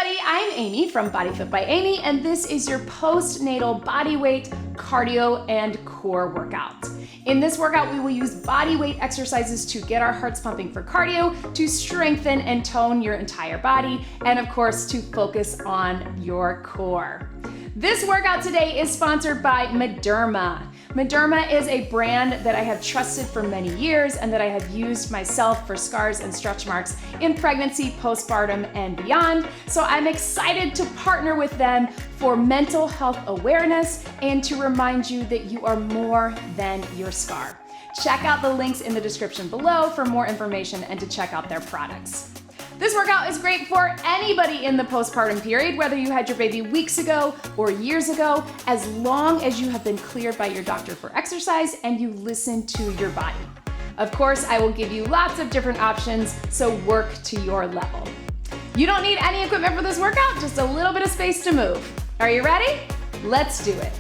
everybody, I'm Amy from BodyFit by Amy, and this is your postnatal bodyweight cardio and core workout. In this workout, we will use bodyweight exercises to get our hearts pumping for cardio, to strengthen and tone your entire body, and of course, to focus on your core. This workout today is sponsored by Mederma. Mederma is a brand that I have trusted for many years and that I have used myself for scars and stretch marks in pregnancy, postpartum, and beyond. So I'm excited to partner with them for mental health awareness and to remind you that you are more than your scar. Check out the links in the description below for more information and to check out their products. This workout is great for anybody in the postpartum period, whether you had your baby weeks ago or years ago, as long as you have been cleared by your doctor for exercise and you listen to your body. Of course, I will give you lots of different options, so work to your level. You don't need any equipment for this workout, just a little bit of space to move. Are you ready? Let's do it.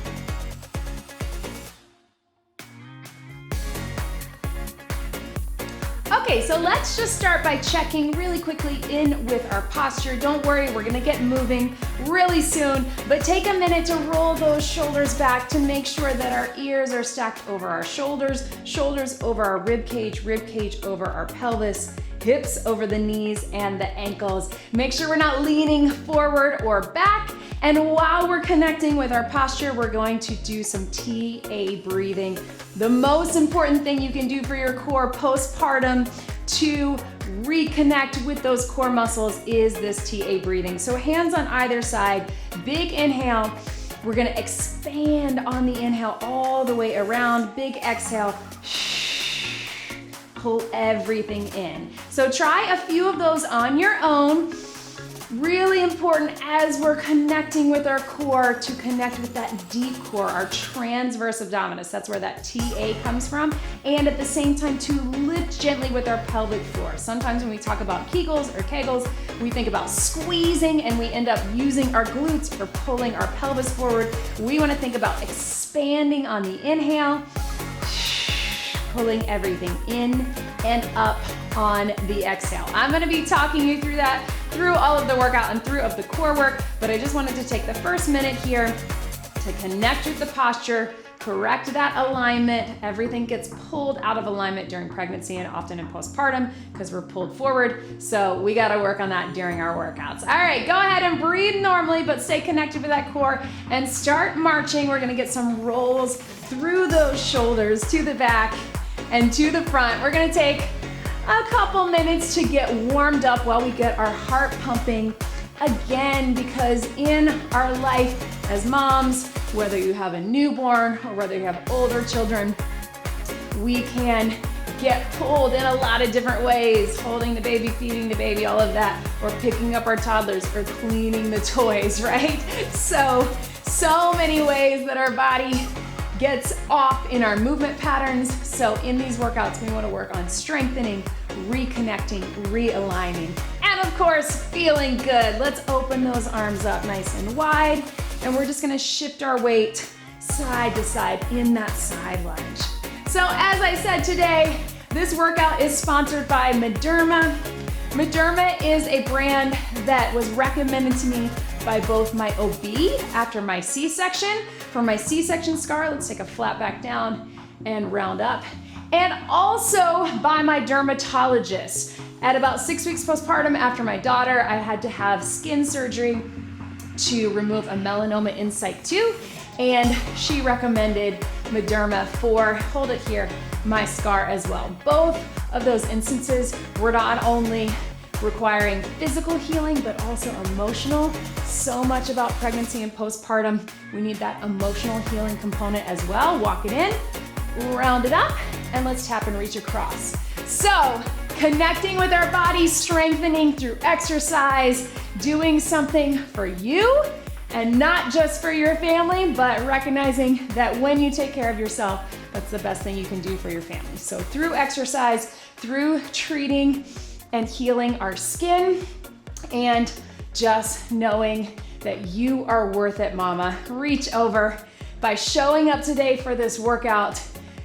Okay, so let's just start by checking really quickly in with our posture. Don't worry, we're gonna get moving really soon, but take a minute to roll those shoulders back to make sure that our ears are stacked over our shoulders, shoulders over our rib cage over our pelvis, hips over the knees and the ankles. Make sure we're not leaning forward or back. And while we're connecting with our posture, we're going to do some TA breathing. The most important thing you can do for your core postpartum to reconnect with those core muscles is this TA breathing. So hands on either side, big inhale. We're gonna expand on the inhale all the way around, big exhale. Pull everything in. So try a few of those on your own. Really important as we're connecting with our core to connect with that deep core, our transverse abdominis. That's where that TA comes from. And at the same time to lift gently with our pelvic floor. Sometimes when we talk about Kegels or Kegels, we think about squeezing and we end up using our glutes for pulling our pelvis forward. We want to think about expanding on the inhale, pulling everything in and up on the exhale. I'm gonna be talking you through that through all of the workout and through of the core work, but I just wanted to take the first minute here to connect with the posture, correct that alignment. Everything gets pulled out of alignment during pregnancy and often in postpartum because we're pulled forward. So we gotta work on that during our workouts. All right, go ahead and breathe normally, but stay connected with that core and start marching. We're gonna get some rolls through those shoulders to the back and to the front. We're gonna take a couple minutes to get warmed up while we get our heart pumping again, because in our life as moms, whether you have a newborn or whether you have older children, we can get pulled in a lot of different ways, holding the baby, feeding the baby, all of that, or picking up our toddlers or cleaning the toys, right? So many ways that our body gets off in our movement patterns. So in these workouts, we want to work on strengthening, reconnecting, realigning, and of course, feeling good. Let's open those arms up nice and wide, and we're just gonna shift our weight side to side in that side lunge. So as I said today, this workout is sponsored by Mederma. Mederma is a brand that was recommended to me by both my OB after my C-section. For my C-section scar, let's take a flat back down and round up. And also by my dermatologist. At about 6 weeks postpartum after my daughter, I had to have skin surgery to remove a melanoma in sight 2. And she recommended Mederma for, hold it here, my scar as well. Both of those instances were not only requiring physical healing, but also emotional. So much about pregnancy and postpartum. We need that emotional healing component as well. Walk it in, round it up, and let's tap and reach across. So, connecting with our body, strengthening through exercise, doing something for you and not just for your family, but recognizing that when you take care of yourself, that's the best thing you can do for your family. So through exercise, through treating and healing our skin, and just knowing that you are worth it, mama. Reach over. By showing up today for this workout,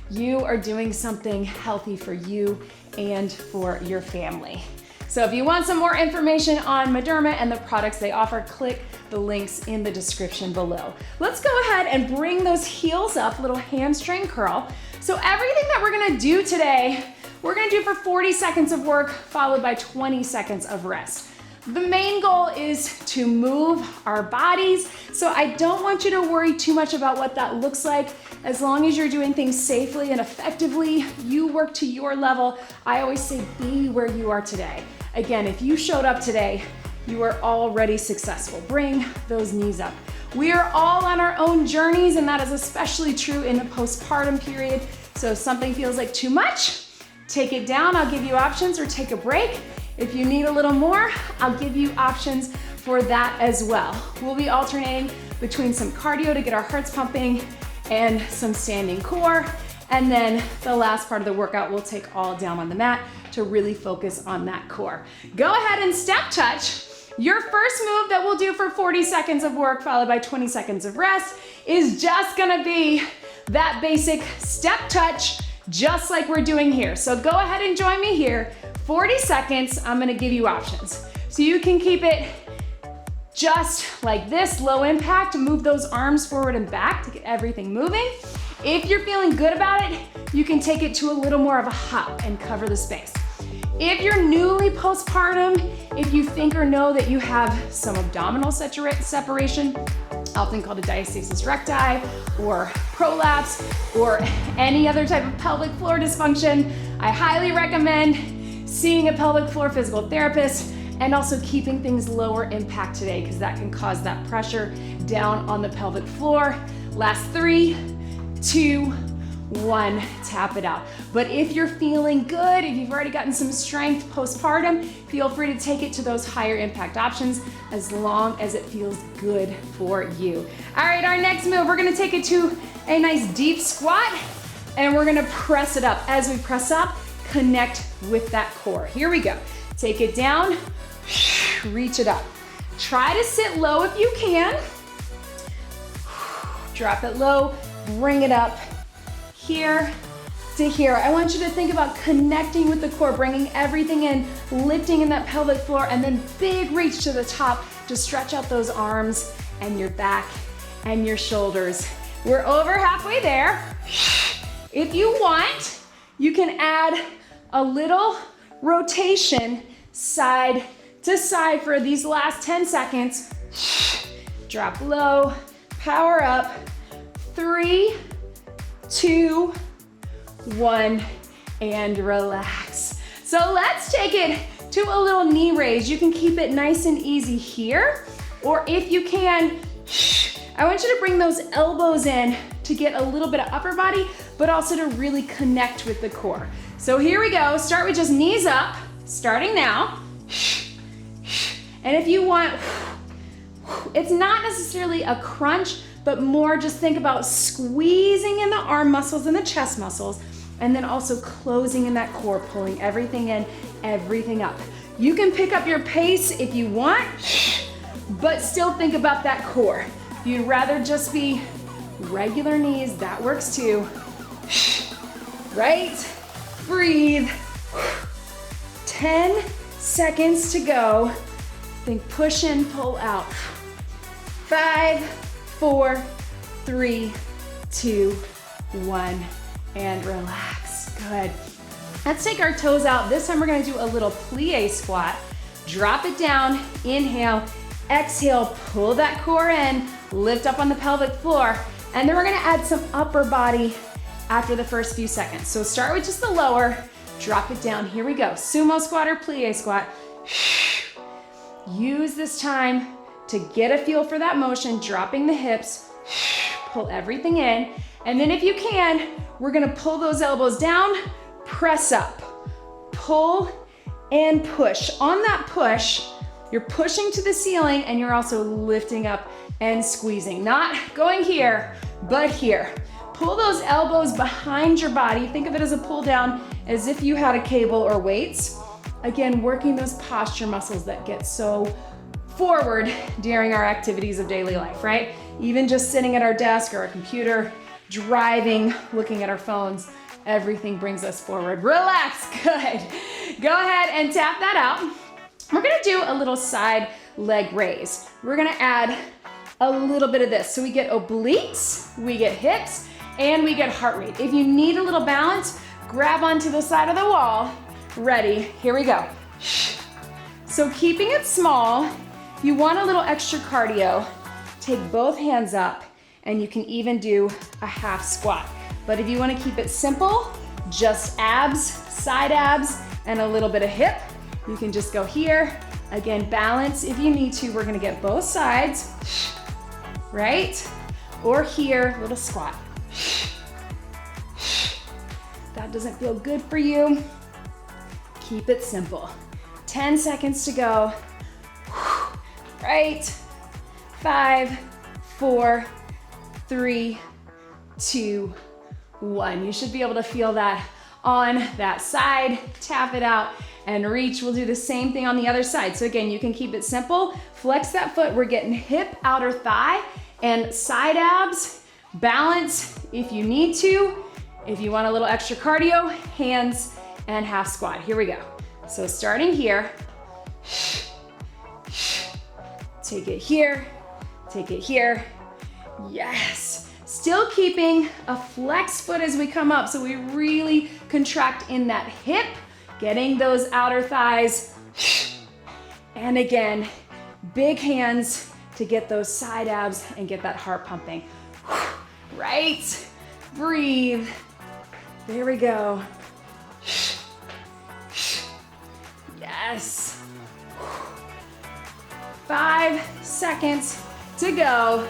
you are doing something healthy for you and for your family. So if you want some more information on Mederma and the products they offer, click the links in the description below. Let's go ahead and bring those heels up, little hamstring curl. So everything that we're gonna do today, we're gonna do for 40 seconds of work followed by 20 seconds of rest. The main goal is to move our bodies, so I don't want you to worry too much about what that looks like. As long as you're doing things safely and effectively, you work to your level. I always say be where you are today. Again, if you showed up today, you are already successful. Bring those knees up. We are all on our own journeys, and that is especially true in the postpartum period. So if something feels like too much, take it down. I'll give you options, or take a break. If you need a little more, I'll give you options for that as well. We'll be alternating between some cardio to get our hearts pumping and some standing core. And then the last part of the workout, we'll take all down on the mat to really focus on that core. Go ahead and step touch. Your first move that we'll do for 40 seconds of work followed by 20 seconds of rest is just gonna be that basic step touch, just like we're doing here. So go ahead and join me here. 40 seconds, I'm gonna give you options. So you can keep it just like this, low impact, to move those arms forward and back to get everything moving. If you're feeling good about it, you can take it to a little more of a hop and cover the space. If you're newly postpartum, if you think or know that you have some abdominal separation, often called a diastasis recti or prolapse, or any other type of pelvic floor dysfunction, I highly recommend seeing a pelvic floor physical therapist, and also keeping things lower impact today, because that can cause that pressure down on the pelvic floor. Last 3, 2, 1, tap it out. But if you're feeling good, if you've already gotten some strength postpartum, feel free to take it to those higher impact options, as long as it feels good for you. All right, our next move, we're gonna take it to a nice deep squat, and we're gonna press it up. As we press up, connect with that core. Here we go. Take it down, reach it up. Try to sit low if you can. Drop it low, bring it up here to here. I want you to think about connecting with the core, bringing everything in, lifting in that pelvic floor, and then big reach to the top to stretch out those arms and your back and your shoulders. We're over halfway there. If you want, you can add a little rotation side to side for these last 10 seconds. Drop low, power up. 3, 2, 1, and relax. So let's take it to a little knee raise. You can keep it nice and easy here, or if you can, I want you to bring those elbows in to get a little bit of upper body, but also to really connect with the core. So here we go. Start with just knees up, starting now. And if you want, it's not necessarily a crunch, but more just think about squeezing in the arm muscles and the chest muscles, and then also closing in that core, pulling everything in, everything up. You can pick up your pace if you want, but still think about that core. If you'd rather just be regular knees, that works too. Right? Breathe. 10 seconds to go. Then push in, pull out. 5, 4, 3, 2, 1, and relax. Good. Let's take our toes out. This time we're gonna do a little plie squat. Drop it down, inhale, exhale, pull that core in, lift up on the pelvic floor, and then we're gonna add some upper body after the first few seconds. So start with just the lower, drop it down. Here we go. Sumo squat or plie squat. Use this time to get a feel for that motion, dropping the hips, pull everything in, and then if you can, we're gonna pull those elbows down, press up, pull and push. On that push, you're pushing to the ceiling and you're also lifting up and squeezing. Not going here, but here. Pull those elbows behind your body. Think of it as a pull down, as if you had a cable or weights. Again, working those posture muscles that get so forward during our activities of daily life, right? Even just sitting at our desk or our computer, driving, looking at our phones, everything brings us forward. Relax, good. Go ahead and tap that out. We're gonna do a little side leg raise. We're gonna add a little bit of this. So we get obliques, we get hips, and we get heart rate. If you need a little balance, grab onto the side of the wall. Ready, here we go. So keeping it small, you want a little extra cardio, take both hands up, and you can even do a half squat. But if you wanna keep it simple, just abs, side abs, and a little bit of hip, you can just go here. Again, balance if you need to. We're gonna get both sides, right? Or here, little squat. That doesn't feel good for you, keep it simple. 10 seconds to go. Right? 5, 4, 3, 2, 1. You should be able to feel that on that side. Tap it out and reach. We'll do the same thing on the other side. So again, you can keep it simple. Flex that foot. We're getting hip, outer thigh, and side abs. Balance if you need to. If you want a little extra cardio, hands and half squat. Here we go. So starting here. Take it here. Take it here. Yes. Still keeping a flex foot as we come up, so we really contract in that hip, getting those outer thighs. And again, big hands to get those side abs and get that heart pumping. Right? Breathe. There we go. Yes. 5 seconds to go.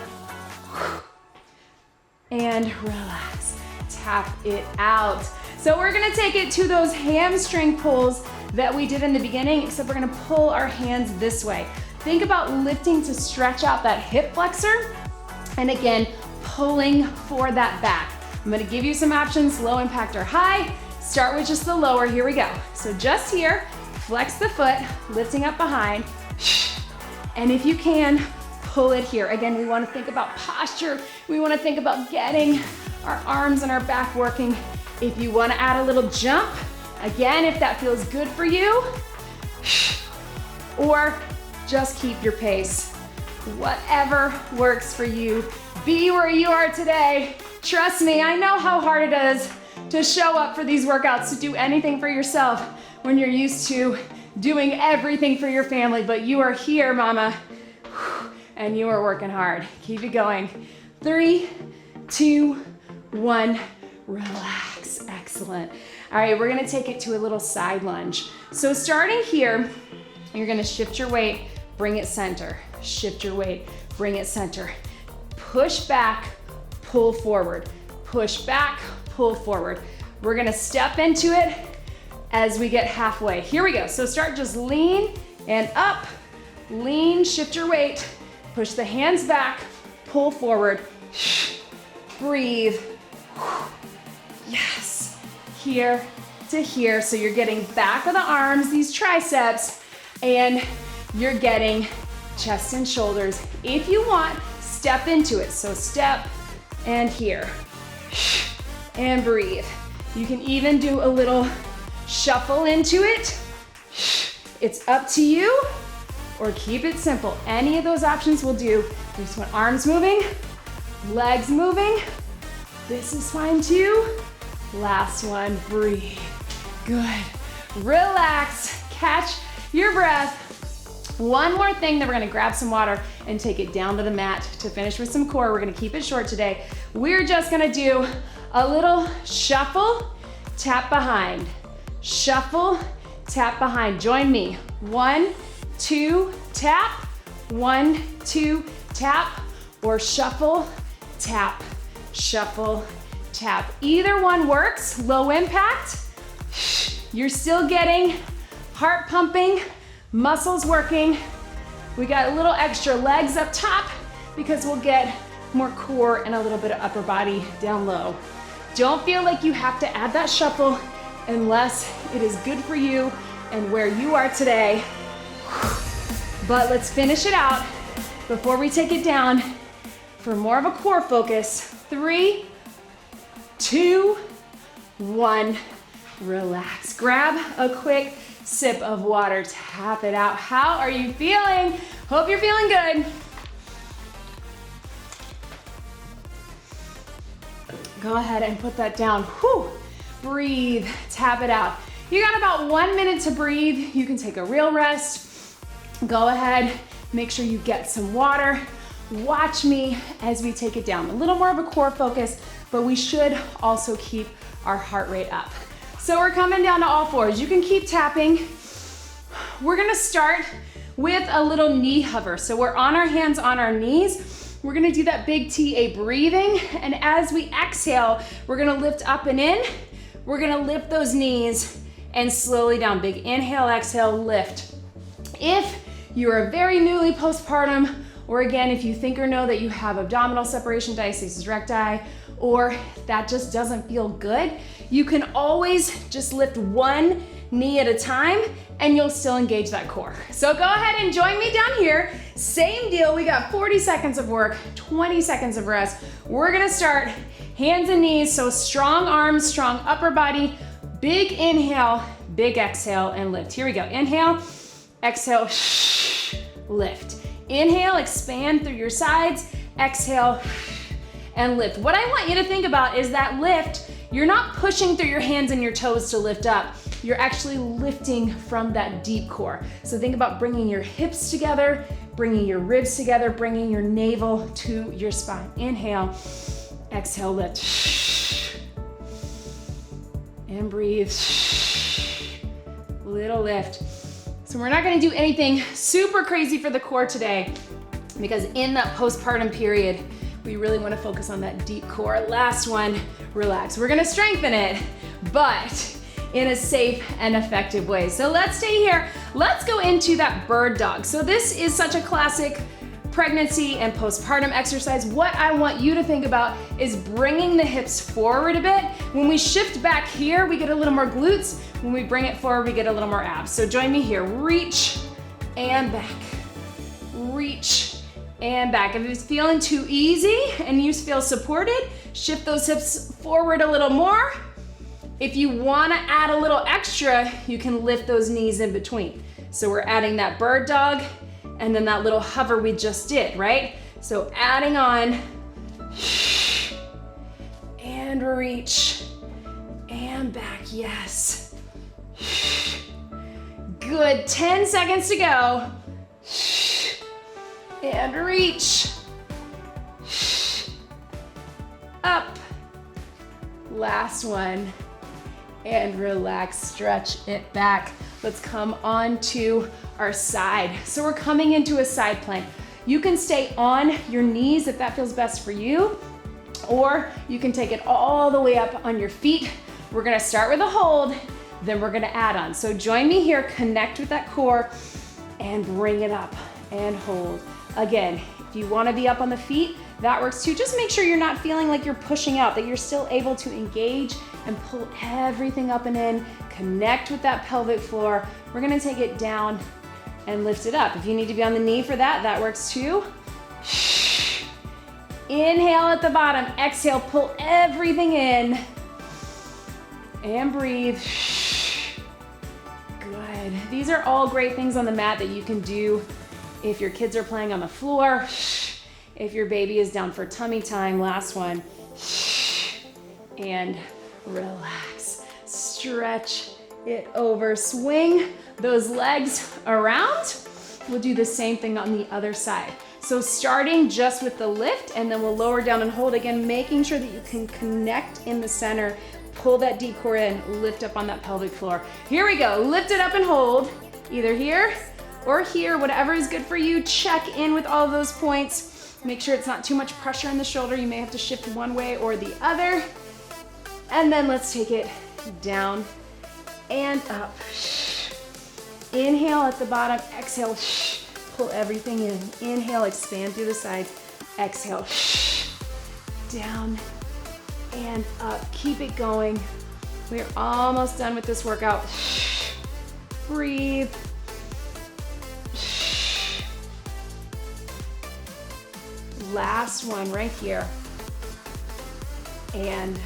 And relax, tap it out. So we're gonna take it to those hamstring pulls that we did in the beginning, except we're gonna pull our hands this way. Think about lifting to stretch out that hip flexor, and again, pulling for that back. I'm gonna give you some options, low impact or high. Start with just the lower, here we go. So just here, flex the foot, lifting up behind, and if you can, pull it here. Again, we want to think about posture. We want to think about getting our arms and our back working. If you want to add a little jump, again, if that feels good for you, or just keep your pace. Whatever works for you. Be where you are today. Trust me, I know how hard it is to show up for these workouts, to do anything for yourself when you're used to doing everything for your family, but you are here, mama. And you are working hard. Keep it going. 3, 2, 1, relax. Excellent. All right, we're gonna take it to a little side lunge. So starting here, you're gonna shift your weight, bring it center. Shift your weight, bring it center. Push back, pull forward. Push back, pull forward. We're gonna step into it as we get halfway. Here we go. So start just lean and up. Lean, shift your weight. Push the hands back, pull forward, breathe. Yes, here to here. So you're getting back of the arms, these triceps, and you're getting chest and shoulders. If you want, step into it. So step and here, and breathe. You can even do a little shuffle into it. It's up to you. Or keep it simple. Any of those options will do. You just want arms moving, legs moving. This is fine too. Last one, breathe. Good. Relax, catch your breath. One more thing, then we're gonna grab some water and take it down to the mat to finish with some core. We're gonna keep it short today. We're just gonna do a little shuffle, tap behind. Shuffle, tap behind. Join me. 1, 2, tap, 1, 2, tap, or shuffle, tap, shuffle, tap. Either one works, low impact. You're still getting heart pumping, muscles working. We got a little extra legs up top because we'll get more core and a little bit of upper body down low. Don't feel like you have to add that shuffle unless it is good for you and where you are today. But let's finish it out before we take it down for more of a core focus. 3, 2, 1, relax. Grab a quick sip of water. Tap it out. How are you feeling? Hope you're feeling good. Go ahead and put that down. Whew. Breathe, tap it out. You got about 1 minute to breathe. You can take a real rest. Go ahead, make sure you get some water. Watch me as we take it down. A little more of a core focus, but we should also keep our heart rate up. So we're coming down to all fours. You can keep tapping. We're gonna start with a little knee hover. So we're on our hands on our knees. We're gonna do that big TA breathing. And as we exhale, we're gonna lift up and in. We're gonna lift those knees and slowly down. Big inhale, exhale, lift. If you are very newly postpartum, or again, if you think or know that you have abdominal separation, diastasis recti, or that just doesn't feel good, you can always just lift one knee at a time and you'll still engage that core. So go ahead and join me down here. Same deal, we got 40 seconds of work, 20 seconds of rest. We're gonna start hands and knees, so strong arms, strong upper body, big inhale, big exhale, and lift. Here we go, inhale, exhale, lift. Inhale, expand through your sides, exhale, and lift. What I want you to think about is that lift, you're not pushing through your hands and your toes to lift up. You're actually lifting from that deep core. So think about bringing your hips together, bringing your ribs together, bringing your navel to your spine. Inhale, exhale, lift. And breathe. Little lift. So we're not gonna do anything super crazy for the core today because in that postpartum period, we really wanna focus on that deep core. Last one, relax. We're gonna strengthen it, but in a safe and effective way. So let's stay here. Let's go into that bird dog. So this is such a classic pregnancy and postpartum exercise. What I want you to think about is bringing the hips forward a bit. When we shift back here, we get a little more glutes. When we bring it forward, we get a little more abs. So join me here. Reach and back. Reach and back. If it's feeling too easy and you feel supported, shift those hips forward a little more. If you wanna add a little extra, you can lift those knees in between. So we're adding that bird dog and then that little hover we just did, right? So adding on, and reach, and back, yes. Good, 10 seconds to go. And reach, up. Last one, and relax, stretch it back. Let's come on to our side. So we're coming into a side plank. You can stay on your knees if that feels best for you, or you can take it all the way up on your feet. We're gonna start with a hold, then we're gonna add on. So join me here, connect with that core, and bring it up and hold. Again, if you wanna be up on the feet, that works too. Just make sure you're not feeling like you're pushing out, that you're still able to engage and pull everything up and in, connect with that pelvic floor. We're gonna take it down and lift it up. If you need to be on the knee for that, that works too. Inhale at the bottom, exhale, pull everything in, and breathe. Good. These are all great things on the mat that you can do if your kids are playing on the floor, if your baby is down for tummy time. Last one, and relax. Stretch it over, swing those legs around. We'll do the same thing on the other side. So starting just with the lift, and then we'll lower down and hold again, making sure that you can connect in the center, pull that deep core in, lift up on that pelvic floor. Here we go, lift it up and hold, either here or here, whatever is good for you. Check in with all of those points. Make sure it's not too much pressure in the shoulder. You may have to shift one way or the other. And then let's take it down and up. Inhale at the bottom, exhale, pull everything in. Inhale, expand through the sides. Exhale, down and up. Keep it going. We're almost done with this workout. Breathe. Last one right here. And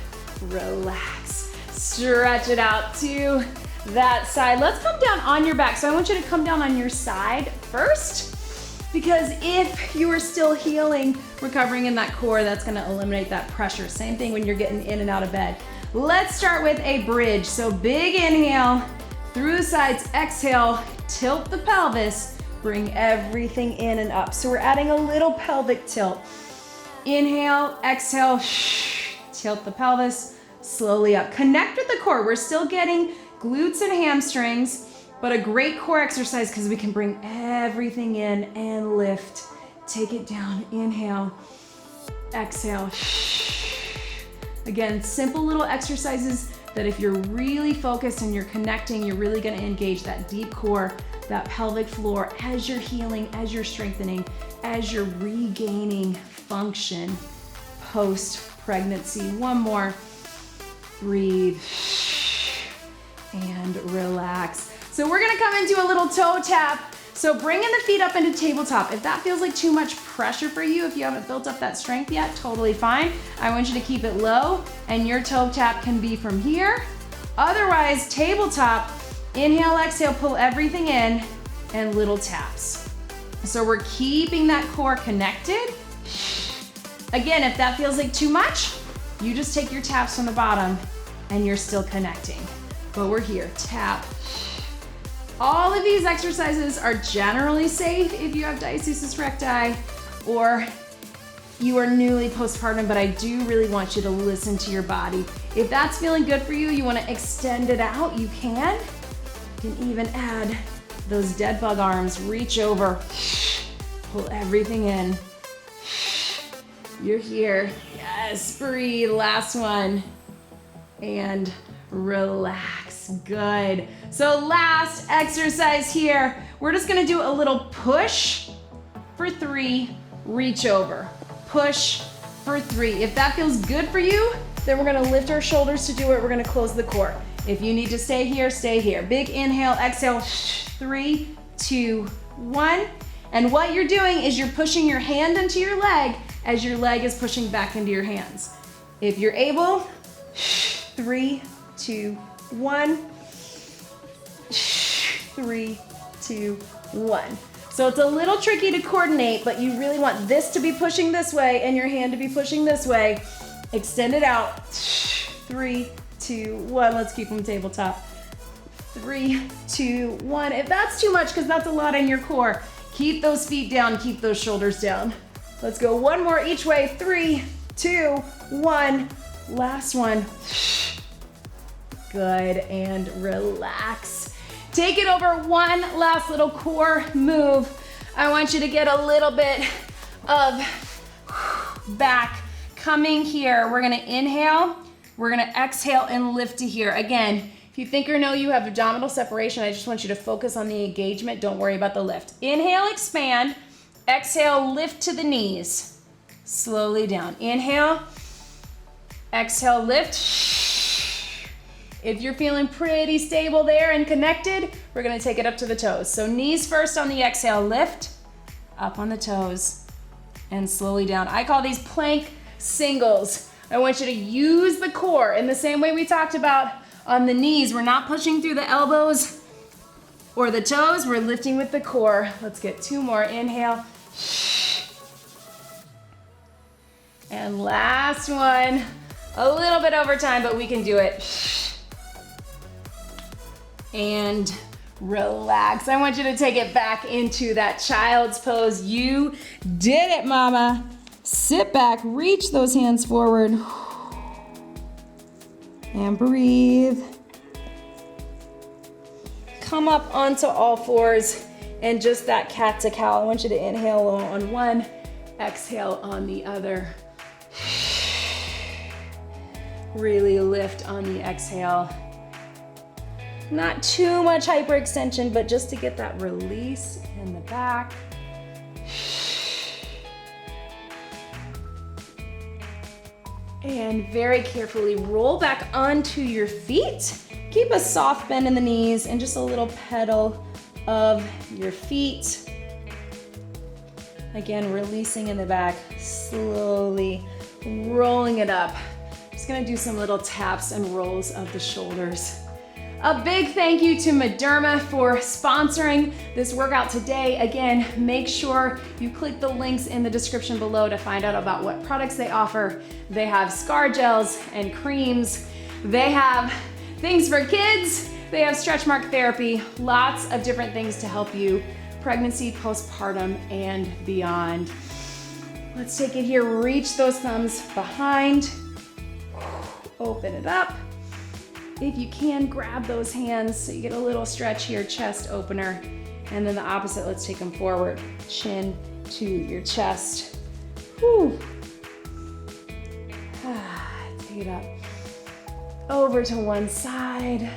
relax. Stretch it out. 2, that side. Let's come down on your back. So I want you to come down on your side first, because if you are still healing, recovering in that core, that's gonna eliminate that pressure. Same thing when you're getting in and out of bed. Let's start with a bridge. So big inhale, through the sides, exhale, tilt the pelvis, bring everything in and up. So we're adding a little pelvic tilt. Inhale, exhale, tilt the pelvis, slowly up. Connect with the core. We're still getting glutes and hamstrings, but a great core exercise because we can bring everything in and lift. Take it down, inhale, exhale. Again, simple little exercises that if you're really focused and you're connecting, you're really gonna engage that deep core, that pelvic floor as you're healing, as you're strengthening, as you're regaining function post-pregnancy. One more, breathe and relax. So we're gonna come into a little toe tap. So bringing the feet up into tabletop. If that feels like too much pressure for you, if you haven't built up that strength yet, totally fine. I want you to keep it low, and your toe tap can be from here. Otherwise, tabletop, inhale, exhale, pull everything in, and little taps. So we're keeping that core connected. Again, if that feels like too much, you just take your taps from the bottom, and you're still connecting. But we're here, tap. All of these exercises are generally safe if you have diastasis recti or you are newly postpartum, but I do really want you to listen to your body. If that's feeling good for you, you want to extend it out, you can. You can even add those dead bug arms, reach over, pull everything in. You're here. Yes, breathe, last one. And relax, good. So last exercise here, we're just gonna do a little push for 3, reach over. Push for 3. If that feels good for you, then we're gonna lift our shoulders to do it. We're gonna close the core. If you need to stay here, stay here. Big inhale, exhale, 3, 2, 1. And what you're doing is you're pushing your hand into your leg as your leg is pushing back into your hands. If you're able, 3, 2, 1. 3, 2, 1. So it's a little tricky to coordinate, but you really want this to be pushing this way and your hand to be pushing this way. Extend it out. 3, 2, 1. Let's keep them tabletop. 3, 2, 1. If that's too much, because that's a lot in your core, keep those feet down, keep those shoulders down. Let's go one more each way. 3, 2, 1. Last one. Good, and relax. Take it over, one last little core move. I want you to get a little bit of back coming here. We're gonna inhale, we're gonna exhale and lift to here. Again, if you think or know you have abdominal separation, I just want you to focus on the engagement. Don't worry about the lift. Inhale, expand. Exhale, lift to the knees. Slowly down. Inhale, exhale, lift. If you're feeling pretty stable there and connected, we're gonna take it up to the toes. So knees first on the exhale, lift, up on the toes, and slowly down. I call these plank singles. I want you to use the core in the same way we talked about on the knees. We're not pushing through the elbows or the toes, we're lifting with the core. Let's get 2 more, inhale. And last one, a little bit over time, but we can do it. And relax. I want you to take it back into that child's pose. You did it, mama. Sit back, reach those hands forward. And breathe. Come up onto all fours and just that cat to cow. I want you to inhale on one, exhale on the other. Really lift on the exhale. Not too much hyperextension, but just to get that release in the back. And very carefully roll back onto your feet. Keep a soft bend in the knees and just a little pedal of your feet. Again, releasing in the back, slowly rolling it up. Just gonna do some little taps and rolls of the shoulders. A big thank you to Mederma for sponsoring this workout today. Again, make sure you click the links in the description below to find out about what products they offer. They have scar gels and creams. They have things for kids. They have stretch mark therapy, lots of different things to help you pregnancy, postpartum, and beyond. Let's take it here. Reach those thumbs behind. Open it up. If you can, grab those hands so you get a little stretch here, chest opener. And then the opposite, let's take them forward. Chin to your chest. Whew. Take it up. Over to one side.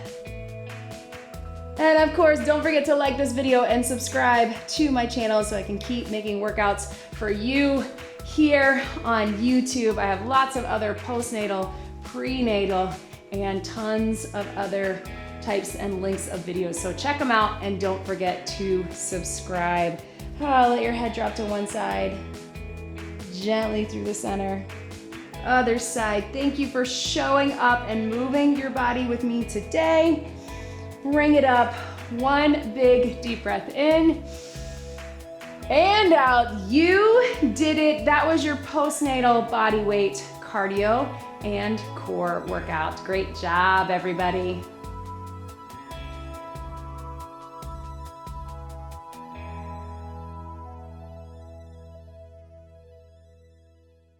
And of course, don't forget to like this video and subscribe to my channel so I can keep making workouts for you here on YouTube. I have lots of other postnatal, prenatal, and tons of other types and links of videos. So check them out and don't forget to subscribe. Let your head drop to one side, gently through the center. Other side. Thank you for showing up and moving your body with me today. Bring it up. One big deep breath in and out. You did it. That was your postnatal body weight cardio and core workout. Great job, everybody.